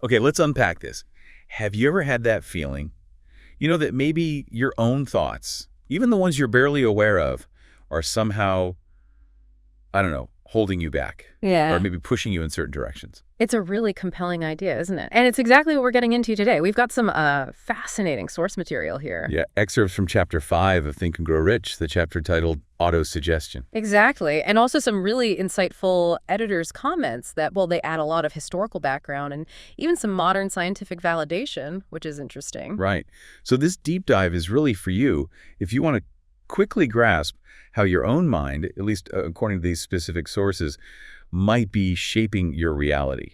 Okay, let's unpack this. Have you ever had that feeling, that maybe your own thoughts, even the ones you're barely aware of, are somehow, I don't know, holding you back or Yeah. maybe pushing you in certain directions? It's a really compelling idea, isn't it? And it's exactly what we're getting into today. We've got some fascinating source material here. Yeah, excerpts from Chapter 5 of Think and Grow Rich, the chapter titled Autosuggestion. Exactly. And also some really insightful editors' comments that, well, they add a lot of historical background and even some modern scientific validation, which is interesting. Right. So this deep dive is really for you if you want to quickly grasp how your own mind, at least according to these specific sources, might be shaping your reality.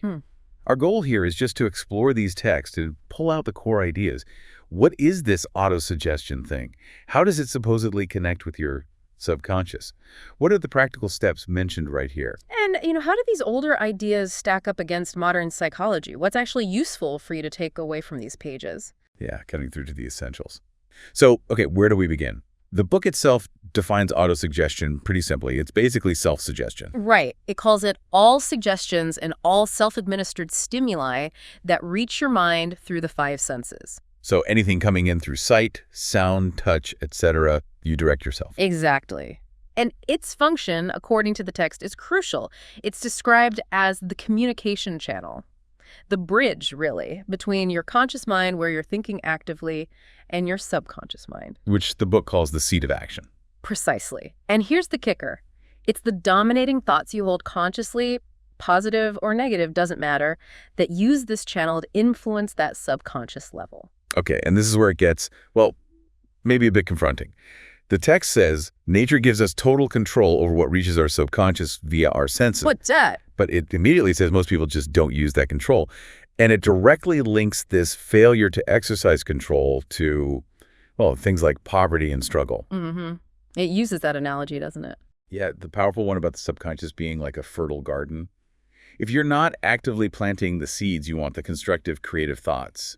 Our goal here is just to explore these texts and pull out the core ideas. What is this autosuggestion thing? How does it supposedly connect with your subconscious? What are the practical steps mentioned right here? And, how do these older ideas stack up against modern psychology? What's actually useful for you to take away from these pages? Yeah, cutting through to the essentials. So, okay, where do we begin? The book itself defines autosuggestion pretty simply. It's basically self-suggestion. Right. It calls it all suggestions and all self-administered stimuli that reach your mind through the five senses. So anything coming in through sight, sound, touch, etc., you direct yourself. Exactly. And its function, according to the text, is crucial. It's described as the communication channel. The bridge, really, between your conscious mind, where you're thinking actively, and your subconscious mind. Which the book calls the seat of action. Precisely. And here's the kicker. It's the dominating thoughts you hold consciously, positive or negative, doesn't matter, that use this channel to influence that subconscious level. Okay, and this is where it gets, well, maybe a bit confronting. The text says nature gives us total control over what reaches our subconscious via our senses. What's that? But it immediately says most people just don't use that control. And it directly links this failure to exercise control to, well, things like poverty and struggle. It uses that analogy, doesn't it? Yeah, the powerful one about the subconscious being like a fertile garden. If you're not actively planting the seeds you want, the constructive, creative thoughts,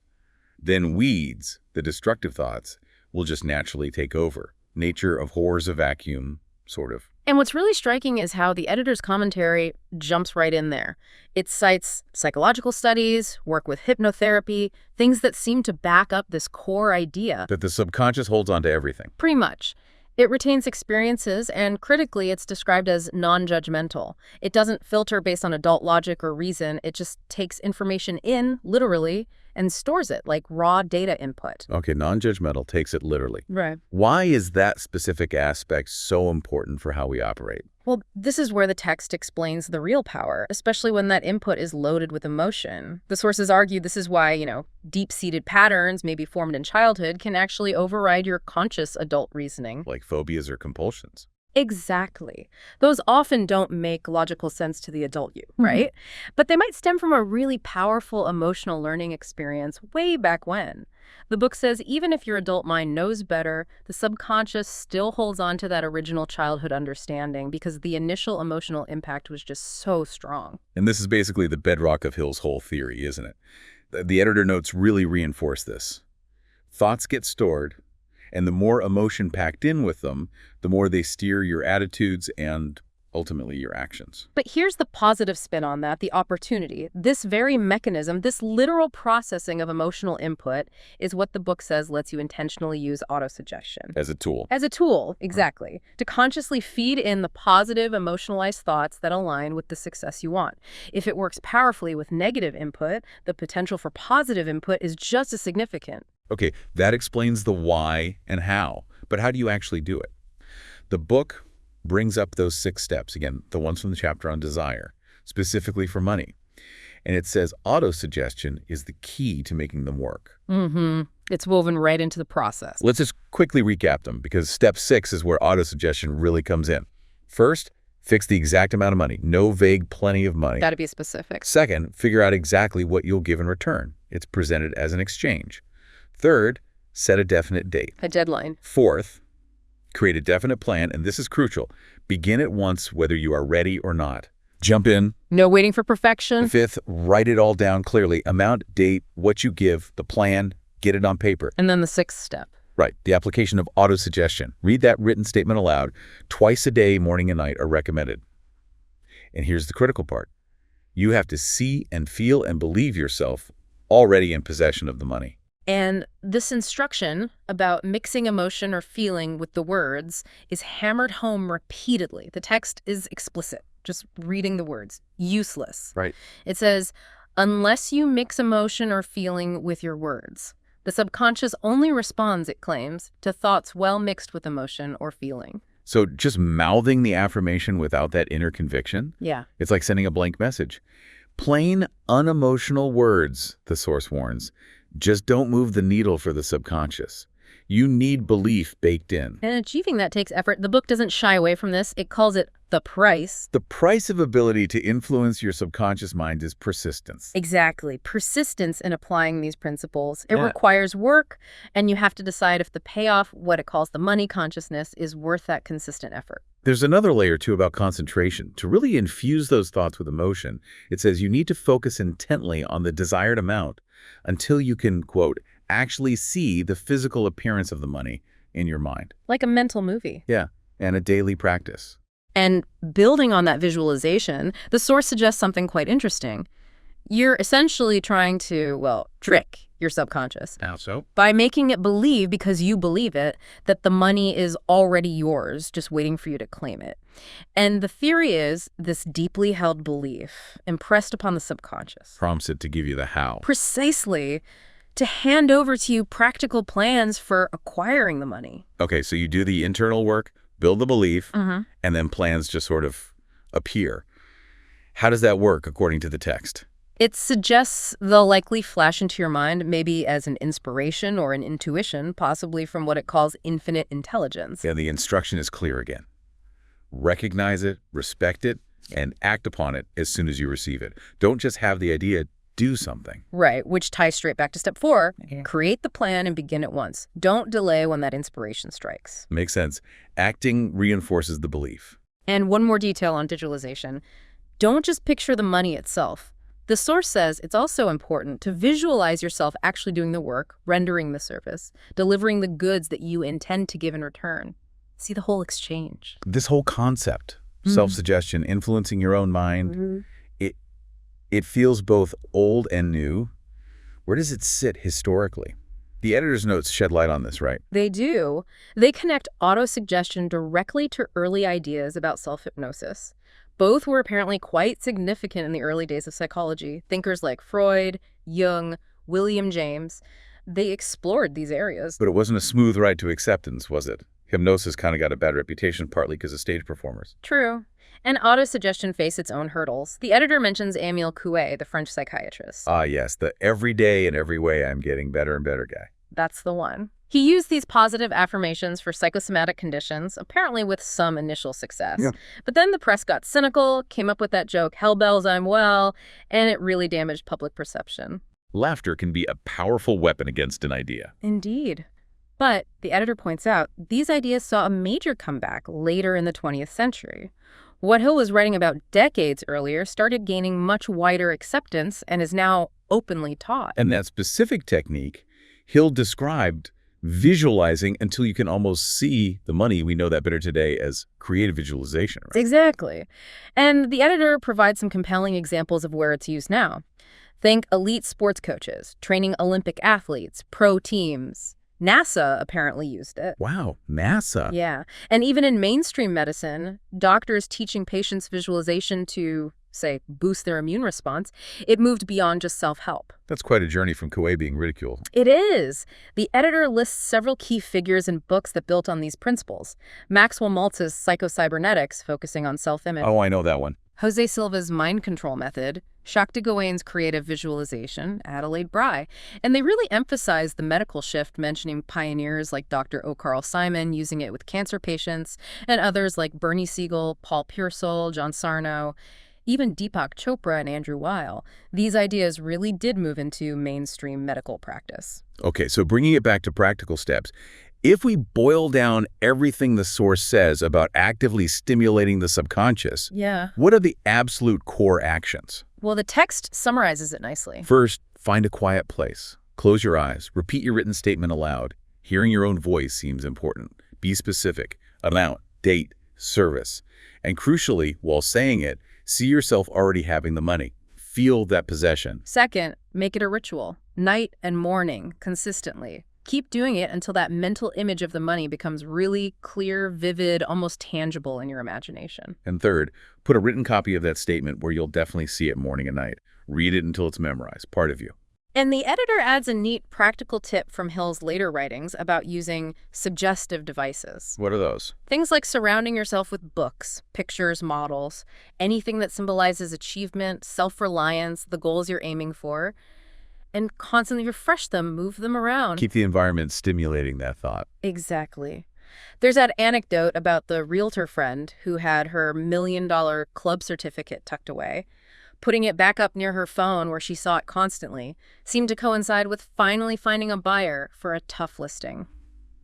then weeds, the destructive thoughts, will just naturally take over. Nature abhors a vacuum, sort of. And what's really striking is how the editor's commentary jumps right in there. It cites psychological studies, work with hypnotherapy, things that seem to back up this core idea. That the subconscious holds on to everything. Pretty much. It retains experiences, and critically, it's described as non-judgmental. It doesn't filter based on adult logic or reason. It just takes information in, literally, and stores it like raw data input. Okay, non-judgmental takes it literally. Right. Why is that specific aspect so important for how we operate? Well, this is where the text explains the real power, especially when that input is loaded with emotion. The sources argue this is why, deep-seated patterns, maybe formed in childhood, can actually override your conscious adult reasoning. Like phobias or compulsions. Exactly. Those often don't make logical sense to the adult you, right? But they might stem from a really powerful emotional learning experience way back when. The book says even if your adult mind knows better, the subconscious still holds on to that original childhood understanding because the initial emotional impact was just so strong. And this is basically the bedrock of Hill's whole theory, isn't it? The editor notes really reinforce this. Thoughts get stored, and the more emotion packed in with them, the more they steer your attitudes and ultimately your actions. But here's the positive spin on that, the opportunity. This very mechanism, this literal processing of emotional input is what the book says lets you intentionally use autosuggestion. As a tool. As a tool, exactly. To consciously feed in the positive emotionalized thoughts that align with the success you want. If it works powerfully with negative input, the potential for positive input is just as significant. Okay, that explains the why and how. But how do you actually do it? The book brings up those 6 steps, again, the ones from the chapter on desire, specifically for money. And it says autosuggestion is the key to making them work. It's woven right into the process. Let's just quickly recap them, because step 6 is where autosuggestion really comes in. First, fix the exact amount of money. No vague plenty of money. Gotta be specific. Second, figure out exactly what you'll give in return. It's presented as an exchange. Third, set a definite date. A deadline. Fourth, create a definite plan, and this is crucial. Begin at once whether you are ready or not. Jump in. No waiting for perfection. Fifth, write it all down clearly. Amount, date, what you give, the plan, get it on paper. And then the 6th step. Right, the application of autosuggestion. Read that written statement aloud. Twice a day, morning and night, are recommended. And here's the critical part. You have to see and feel and believe yourself already in possession of the money. And this instruction about mixing emotion or feeling with the words is hammered home repeatedly. The text is explicit, just reading the words. Useless. Right. It says, unless you mix emotion or feeling with your words. The subconscious only responds, it claims, to thoughts well mixed with emotion or feeling. So just mouthing the affirmation without that inner conviction? Yeah. It's like sending a blank message. Plain, unemotional words, the source warns, just don't move the needle for the subconscious. You need belief baked in. And achieving that takes effort. The book doesn't shy away from this. It calls it the price. The price of ability to influence your subconscious mind is persistence. Exactly. Persistence in applying these principles. It Yeah. requires work, and you have to decide if the payoff, what it calls the money consciousness, is worth that consistent effort. There's another layer, too, about concentration. To really infuse those thoughts with emotion, it says you need to focus intently on the desired amount until you can, quote, actually see the physical appearance of the money in your mind. Like a mental movie. Yeah, and a daily practice. And building on that visualization, the source suggests something quite interesting. You're essentially trying to, well, trick your subconscious How so? by making it believe, because you believe it, that the money is already yours, just waiting for you to claim it. And the theory is this deeply held belief impressed upon the subconscious. Prompts it to give you the how. Precisely, to hand over to you practical plans for acquiring the money. Okay, so you do the internal work, build the belief, Mm-hmm. and then plans just sort of appear. How does that work according to the text? It suggests they'll likely flash into your mind, maybe as an inspiration or an intuition, possibly from what it calls infinite intelligence. And the instruction is clear again. Recognize it, respect it, and act upon it as soon as you receive it. Don't just have the idea, do something. Right, which ties straight back to step 4. Create the plan and begin at once. Don't delay when that inspiration strikes. Makes sense. Acting reinforces the belief. And one more detail on digitalization. Don't just picture the money itself. The source says it's also important to visualize yourself actually doing the work, rendering the service, delivering the goods that you intend to give in return. See the whole exchange. This whole concept, self-suggestion, influencing your own mind, it feels both old and new. Where does it sit historically? The editor's notes shed light on this, right? They do. They connect autosuggestion directly to early ideas about self-hypnosis. Both were apparently quite significant in the early days of psychology. Thinkers like Freud, Jung, William James, they explored these areas. But it wasn't a smooth ride to acceptance, was it? Hypnosis kind of got a bad reputation, partly because of stage performers. True. And autosuggestion faced its own hurdles. The editor mentions Émile Coué, the French psychiatrist. Ah, yes, the every day and every way I'm getting better and better guy. That's the one. He used these positive affirmations for psychosomatic conditions, apparently with some initial success. Yeah. But then the press got cynical, came up with that joke, "Hell bells, I'm well," and it really damaged public perception. Laughter can be a powerful weapon against an idea. Indeed. But, the editor points out, these ideas saw a major comeback later in the 20th century. What Hill was writing about decades earlier started gaining much wider acceptance and is now openly taught. And that specific technique, Hill described visualizing until you can almost see the money. We know that better today as creative visualization, right? Exactly. And the editor provides some compelling examples of where it's used now. Think elite sports coaches, training Olympic athletes, pro teams. NASA apparently used it. Wow, NASA. Yeah. And even in mainstream medicine, doctors teaching patients visualization to, say, boost their immune response, it moved beyond just self-help. That's quite a journey from Coué being ridiculed. It is. The editor lists several key figures and books that built on these principles. Maxwell Maltz's Psychocybernetics, focusing on self-image. Oh, I know that one. Jose Silva's mind control method, Jacques de Gouin's creative visualization, Adelaide Bry. And they really emphasize the medical shift, mentioning pioneers like Dr. O. Carl Simon using it with cancer patients, and others like Bernie Siegel, Paul Pearsall, John Sarno, even Deepak Chopra and Andrew Weil. These ideas really did move into mainstream medical practice. Okay, so bringing it back to practical steps, if we boil down everything the source says about actively stimulating the subconscious, what are the absolute core actions? Well, the text summarizes it nicely. First, find a quiet place. Close your eyes. Repeat your written statement aloud. Hearing your own voice seems important. Be specific. Amount, date, service. And crucially, while saying it, see yourself already having the money. Feel that possession. Second, Make it a ritual, night and morning, consistently. Keep doing it until that mental image of the money becomes really clear, vivid, almost tangible in your imagination. And third, put a written copy of that statement where you'll definitely see it morning and night. Read it until it's memorized, part of you. And the editor adds a neat practical tip from Hill's later writings about using suggestive devices. What are those? Things like surrounding yourself with books, pictures, models, anything that symbolizes achievement, self-reliance, the goals you're aiming for, and constantly refresh them, move them around. Keep the environment stimulating that thought. Exactly. There's that anecdote about the realtor friend who had her $1 million club certificate tucked away. Putting it back up near her phone where she saw it constantly seemed to coincide with finally finding a buyer for a tough listing.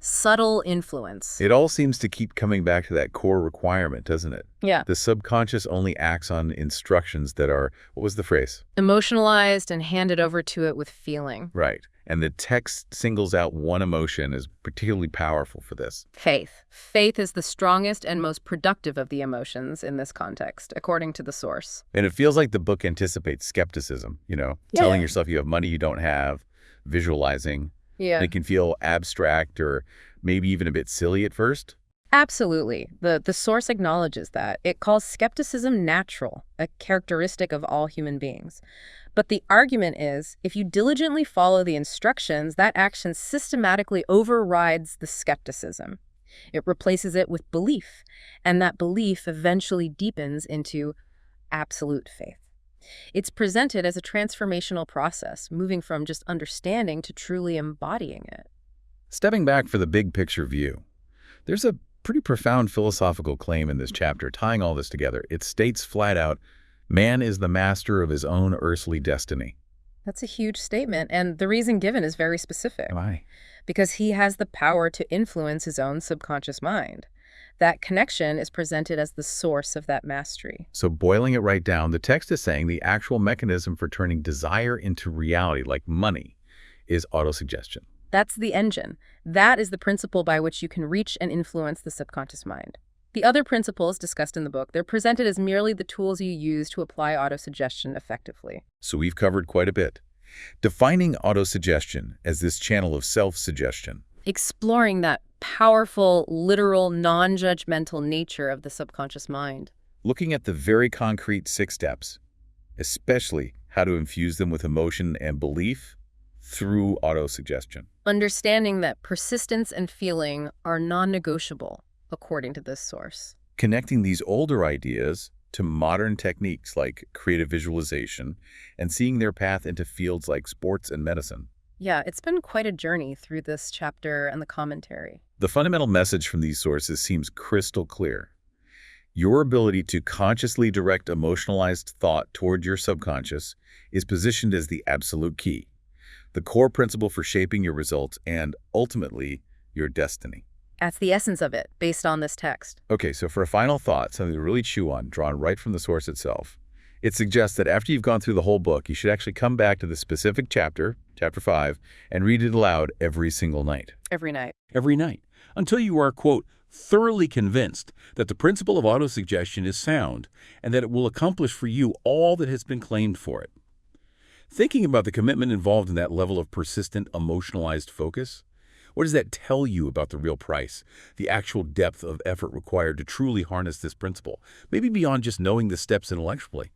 Subtle influence. It all seems to keep coming back to that core requirement, doesn't it? Yeah. The subconscious only acts on instructions that are, what was the phrase? Emotionalized and handed over to it with feeling. Right. And the text singles out one emotion as particularly powerful for this. Faith. Faith is the strongest and most productive of the emotions in this context, according to the source. And it feels like the book anticipates skepticism, telling yourself you have money you don't have, visualizing. Yeah. And it can feel abstract or maybe even a bit silly at first. Absolutely. The source acknowledges that. It calls skepticism natural, a characteristic of all human beings. But the argument is, if you diligently follow the instructions, that action systematically overrides the skepticism. It replaces it with belief, and that belief eventually deepens into absolute faith. It's presented as a transformational process, moving from just understanding to truly embodying it. Stepping back for the big picture view, there's a pretty profound philosophical claim in this chapter tying all this together. It states flat out, man is the master of his own earthly destiny. That's a huge statement, and the reason given is very specific. Why? Because he has the power to influence his own subconscious mind. That connection is presented as the source of that mastery. So boiling it right down, the text is saying the actual mechanism for turning desire into reality, like money, is autosuggestion. That's the engine. That is the principle by which you can reach and influence the subconscious mind. The other principles discussed in the book, they're presented as merely the tools you use to apply autosuggestion effectively. So we've covered quite a bit. Defining autosuggestion as this channel of self-suggestion. Exploring that powerful, literal, non-judgmental nature of the subconscious mind. Looking at the very concrete 6 steps, especially how to infuse them with emotion and belief through autosuggestion. Understanding that persistence and feeling are non-negotiable, according to this source. Connecting these older ideas to modern techniques like creative visualization and seeing their path into fields like sports and medicine. Yeah, it's been quite a journey through this chapter and the commentary. The fundamental message from these sources seems crystal clear. Your ability to consciously direct emotionalized thought toward your subconscious is positioned as the absolute key, the core principle for shaping your results and, ultimately, your destiny. That's the essence of it, based on this text. Okay, so for a final thought, something to really chew on, drawn right from the source itself, it suggests that after you've gone through the whole book, you should actually come back to the specific chapter, chapter 5, and read it aloud every single night. Every night. Every night, until you are, quote, thoroughly convinced that the principle of autosuggestion is sound and that it will accomplish for you all that has been claimed for it. Thinking about the commitment involved in that level of persistent, emotionalized focus, what does that tell you about the real price, the actual depth of effort required to truly harness this principle, maybe beyond just knowing the steps intellectually?